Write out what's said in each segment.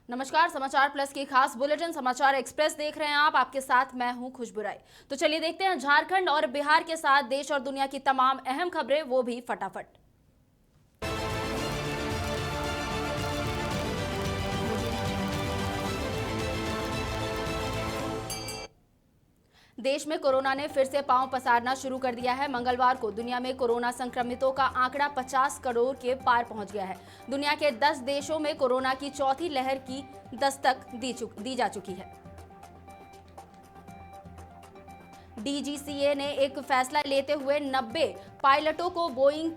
नमस्कार, समाचार प्लस की खास बुलेटिन समाचार एक्सप्रेस देख रहे हैं आप। आपके साथ मैं हूं खुशबू राय। तो चलिए देखते हैं झारखंड और बिहार के साथ देश और दुनिया की तमाम अहम खबरें, वो भी फटाफट। देश में कोरोना ने फिर से पांव पसारना शुरू कर दिया है। मंगलवार को दुनिया में कोरोना संक्रमितों का आंकड़ा 50 करोड़ के पार पहुंच गया है। दुनिया के 10 देशों में कोरोना की चौथी लहर की दस्तक दी जा चुकी है। डीजीसीए ने एक फैसला लेते हुए 90 पायलटों को बोइंग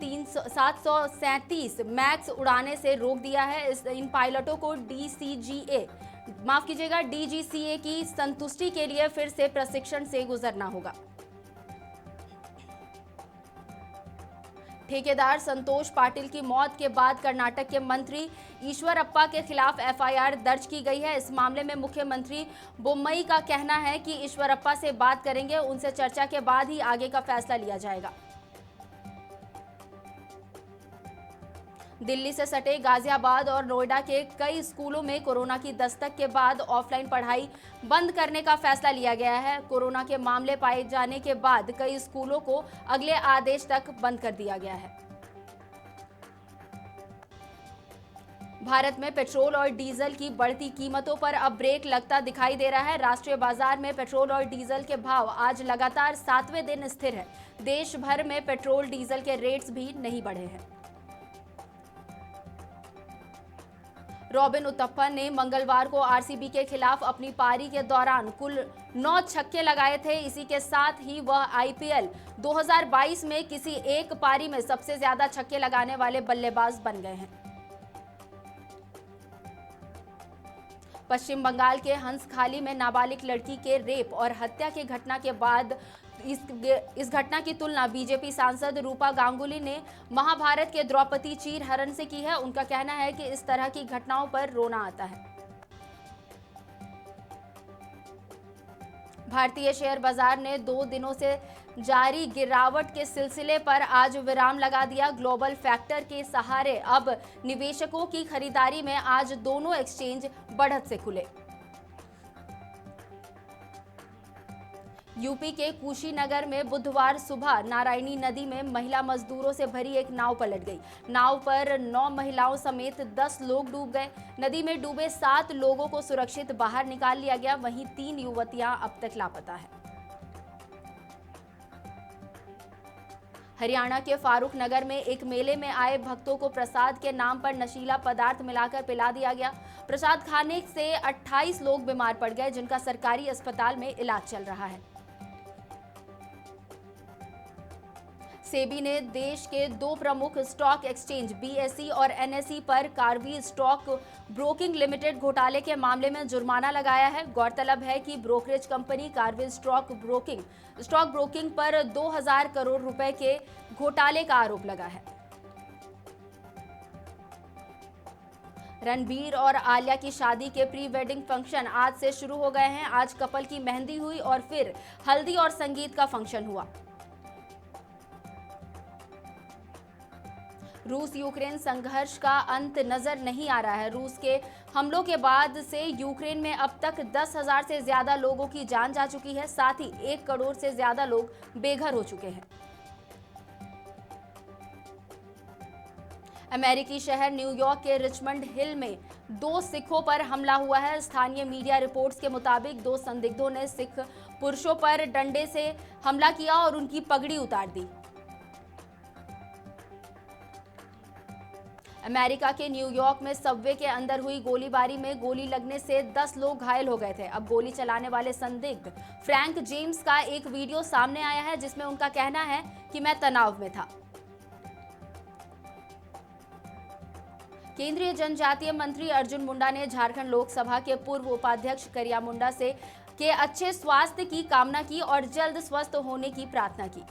737 मैक्स उड़ाने से रोक दिया है। इन पायलटों को डीजीसीए की संतुष्टि के लिए फिर से प्रशिक्षण से गुजरना होगा। ठेकेदार संतोष पाटिल की मौत के बाद कर्नाटक के मंत्री ईश्वरप्पा के खिलाफ एफआईआर दर्ज की गई है। इस मामले में मुख्यमंत्री बोम्मई का कहना है कि ईश्वरप्पा से बात करेंगे, उनसे चर्चा के बाद ही आगे का फैसला लिया जाएगा। दिल्ली से सटे गाजियाबाद और नोएडा के कई स्कूलों में कोरोना की दस्तक के बाद ऑफलाइन पढ़ाई बंद करने का फैसला लिया गया है। कोरोना के मामले पाए जाने के बाद कई स्कूलों को अगले आदेश तक बंद कर दिया गया है। भारत में पेट्रोल और डीजल की बढ़ती कीमतों पर अब ब्रेक लगता दिखाई दे रहा है। राष्ट्रीय बाजार में पेट्रोल और डीजल के भाव आज लगातार 7वें दिन स्थिर है। देश भर में पेट्रोल डीजल के रेट्स भी नहीं बढ़े हैं। रॉबिन उथप्पा ने मंगलवार को आरसीबी के खिलाफ अपनी पारी के दौरान कुल 9 छक्के लगाए थे। इसी के साथ ही वह आईपीएल 2022 में किसी एक पारी में सबसे ज्यादा छक्के लगाने वाले बल्लेबाज बन गए हैं। पश्चिम बंगाल के हंसखाली में नाबालिग लड़की के रेप और हत्या की घटना के बाद इस घटना की तुलना बीजेपी सांसद रूपा गांगुली ने महाभारत के द्रौपदी चीरहरण से की है। उनका कहना है कि इस तरह की घटनाओं पर रोना आता है। भारतीय शेयर बाजार ने 2 दिनों से जारी गिरावट के सिलसिले पर आज विराम लगा दिया। ग्लोबल फैक्टर के सहारे अब निवेशकों की खरीदारी में आज दोनों एक्सचेंज बढ़त से खुले। यूपी के कुशीनगर में बुधवार सुबह नारायणी नदी में महिला मजदूरों से भरी एक नाव पलट गई। नाव पर 9 महिलाओं समेत 10 लोग डूब गए। नदी में डूबे 7 लोगों को सुरक्षित बाहर निकाल लिया गया। वहीं 3 युवतियां अब तक लापता हैं। हरियाणा के फारूक नगर में एक मेले में आए भक्तों को प्रसाद के नाम पर नशीला पदार्थ मिलाकर पिला दिया गया। प्रसाद खाने से 28 लोग बीमार पड़ गए, जिनका सरकारी अस्पताल में इलाज चल रहा है। सेबी ने देश के 2 प्रमुख स्टॉक एक्सचेंज बीएसई और एनएसई पर कार्वी स्टॉक ब्रोकिंग लिमिटेड घोटाले के मामले में जुर्माना लगाया है। गौरतलब है कि brokerage company Karvy stock broking पर 2000 करोड़ रुपए के घोटाले का आरोप लगा है। रणबीर और आलिया की शादी के प्री वेडिंग फंक्शन आज से शुरू हो गए हैं। आज कपल की मेहंदी हुई और फिर हल्दी और संगीत का फंक्शन हुआ। रूस यूक्रेन संघर्ष का अंत नजर नहीं आ रहा है। रूस के हमलों के बाद से यूक्रेन में अब तक 10,000 से ज्यादा लोगों की जान जा चुकी है। साथ ही 1 करोड़ से ज्यादा लोग बेघर हो चुके हैं। अमेरिकी शहर न्यूयॉर्क के रिचमंड हिल में 2 सिखों पर हमला हुआ है। स्थानीय मीडिया रिपोर्ट्स के मुताबिक 2 संदिग्धों ने सिख पुरुषों पर डंडे से हमला किया और उनकी पगड़ी उतार दी। अमेरिका के न्यूयॉर्क में सबवे के अंदर हुई गोलीबारी में गोली लगने से 10 लोग घायल हो गए थे। अब गोली चलाने वाले संदिग्ध फ्रैंक जेम्स का एक वीडियो सामने आया है, जिसमें उनका कहना है कि मैं तनाव में था। केंद्रीय जनजातीय मंत्री अर्जुन मुंडा ने झारखंड लोकसभा के पूर्व उपाध्यक्ष करिया मुंडा के अच्छे स्वास्थ्य की कामना की और जल्द स्वस्थ होने की प्रार्थना की।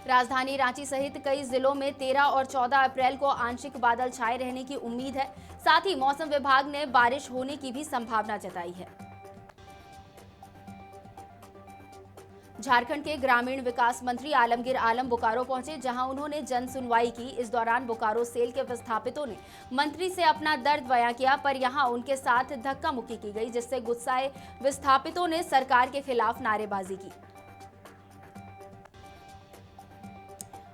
राजधानी रांची सहित कई जिलों में 13 और 14 अप्रैल को आंशिक बादल छाए रहने की उम्मीद है। साथ ही मौसम विभाग ने बारिश होने की भी संभावना जताई है। झारखंड के ग्रामीण विकास मंत्री आलमगीर आलम बोकारो पहुंचे, जहां उन्होंने जन सुनवाई की। इस दौरान बोकारो सेल के विस्थापितों ने मंत्री से अपना दर्द बयां किया, पर यहां उनके साथ धक्का मुक्की की गई, जिससे गुस्साए विस्थापितों ने सरकार के खिलाफ नारेबाजी की।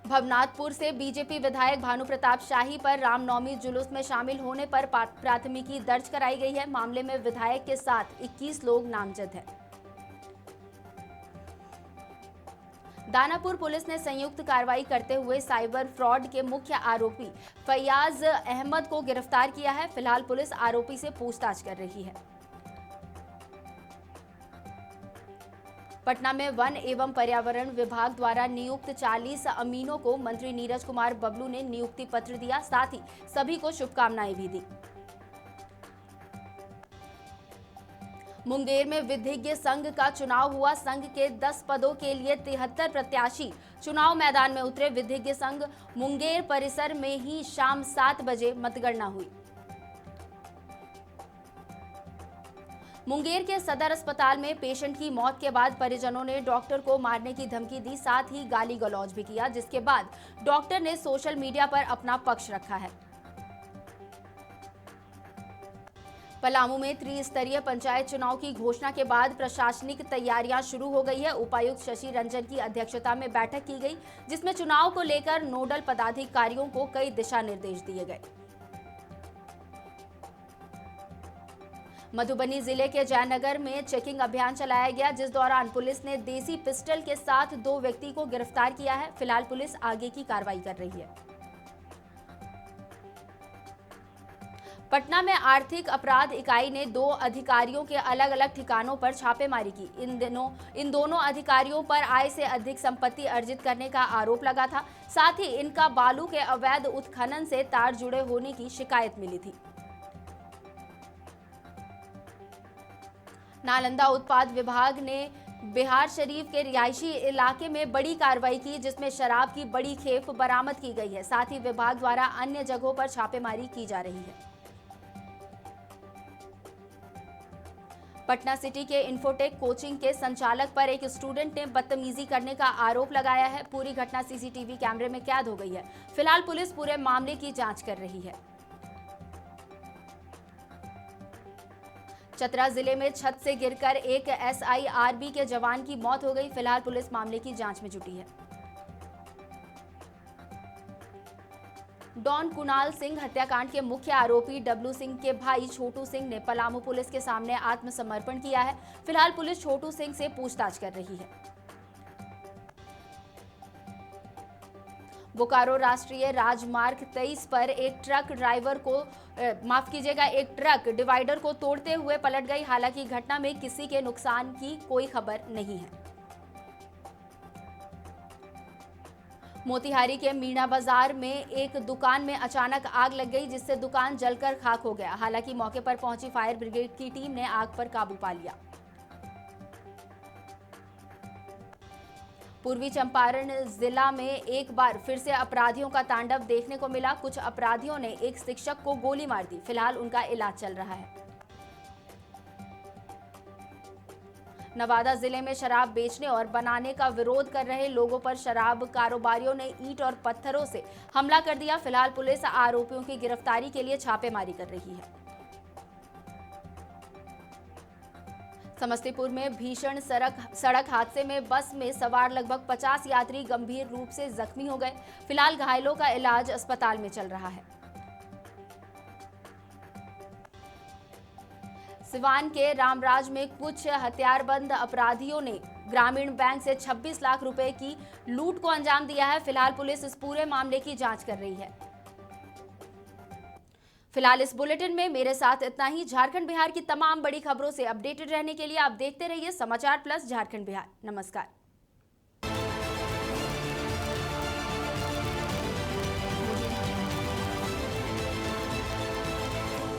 भवनाथपुर से बीजेपी विधायक भानु प्रताप शाही पर रामनवमी जुलूस में शामिल होने पर प्राथमिकी दर्ज कराई गई है। मामले में विधायक के साथ 21 लोग नामजद हैं। दानापुर पुलिस ने संयुक्त कार्रवाई करते हुए साइबर फ्रॉड के मुख्य आरोपी फैयाज अहमद को गिरफ्तार किया है। फिलहाल पुलिस आरोपी से पूछताछ कर रही है। पटना में वन एवं पर्यावरण विभाग द्वारा नियुक्त 40 अमीनों को मंत्री नीरज कुमार बबलू ने नियुक्ति पत्र दिया, साथ ही सभी को शुभकामनाएं भी दी। मुंगेर में विधिज्ञ संघ का चुनाव हुआ। संघ के 10 पदों के लिए 73 प्रत्याशी चुनाव मैदान में उतरे। विधिज्ञ संघ मुंगेर परिसर में ही शाम 7 बजे मतगणना हुई। मुंगेर के सदर अस्पताल में पेशेंट की मौत के बाद परिजनों ने डॉक्टर को मारने की धमकी दी, साथ ही गाली गलौज भी किया, जिसके बाद डॉक्टर ने सोशल मीडिया पर अपना पक्ष रखा है। पलामू में त्रिस्तरीय पंचायत चुनाव की घोषणा के बाद प्रशासनिक तैयारियां शुरू हो गई है। उपायुक्त शशि रंजन की अध्यक्षता में बैठक की गई, जिसमें चुनाव को लेकर नोडल पदाधिकारियों को कई दिशा निर्देश दिए गए। मधुबनी जिले के जयनगर में चेकिंग अभियान चलाया गया, जिस दौरान पुलिस ने देसी पिस्टल के साथ 2 व्यक्ति को गिरफ्तार किया है। फिलहाल पुलिस आगे की कार्रवाई कर रही है। पटना में आर्थिक अपराध इकाई ने 2 अधिकारियों के अलग अलग ठिकानों पर छापेमारी की। इन दोनों अधिकारियों पर आय से अधिक संपत्ति अर्जित करने का आरोप लगा था, साथ ही इनका बालू के अवैध उत्खनन से तार जुड़े होने की शिकायत मिली थी। नालंदा उत्पाद विभाग ने बिहार शरीफ के रिहायशी इलाके में बड़ी कार्रवाई की, जिसमें शराब की बड़ी खेप बरामद की गई है। साथ ही विभाग द्वारा अन्य जगहों पर छापेमारी की जा रही है। पटना सिटी के इन्फोटेक कोचिंग के संचालक पर एक स्टूडेंट ने बदतमीजी करने का आरोप लगाया है। पूरी घटना सीसीटीवी कैमरे में कैद हो गई है। फिलहाल पुलिस पूरे मामले की जांच कर रही है। चतरा जिले में छत से गिरकर एक SIRB के जवान की मौत हो गई। फिलहाल पुलिस मामले की जांच में जुटी है। डॉन कुणाल सिंह हत्याकांड के मुख्य आरोपी डब्लू सिंह के भाई छोटू सिंह ने पलामू पुलिस के सामने आत्मसमर्पण किया है। फिलहाल पुलिस छोटू सिंह से पूछताछ कर रही है। बोकारो राष्ट्रीय राजमार्ग 23 पर एक ट्रक डिवाइडर को तोड़ते हुए पलट गई। हालांकि घटना में किसी के नुकसान की कोई खबर नहीं है। मोतिहारी के मीणा बाजार में एक दुकान में अचानक आग लग गई, जिससे दुकान जलकर खाक हो गया। हालांकि मौके पर पहुंची फायर ब्रिगेड की टीम ने आग पर काबू पा लिया। पूर्वी चंपारण जिला में एक बार फिर से अपराधियों का तांडव देखने को मिला। कुछ अपराधियों ने एक शिक्षक को गोली मार दी। फिलहाल उनका इलाज चल रहा है। नवादा जिले में शराब बेचने और बनाने का विरोध कर रहे लोगों पर शराब कारोबारियों ने ईंट और पत्थरों से हमला कर दिया। फिलहाल पुलिस आरोपियों की गिरफ्तारी के लिए छापेमारी कर रही है। समस्तीपुर में भीषण सड़क हादसे में बस में सवार लगभग 50 यात्री गंभीर रूप से जख्मी हो गए। फिलहाल घायलों का इलाज अस्पताल में चल रहा है। सिवान के रामराज में कुछ हथियारबंद अपराधियों ने ग्रामीण बैंक से 26 लाख रुपए की लूट को अंजाम दिया है। फिलहाल पुलिस इस पूरे मामले की जांच कर रही है। फिलहाल इस बुलेटिन में मेरे साथ इतना ही। झारखंड बिहार की तमाम बड़ी खबरों से अपडेटेड रहने के लिए आप देखते रहिए समाचार प्लस झारखंड बिहार। नमस्कार।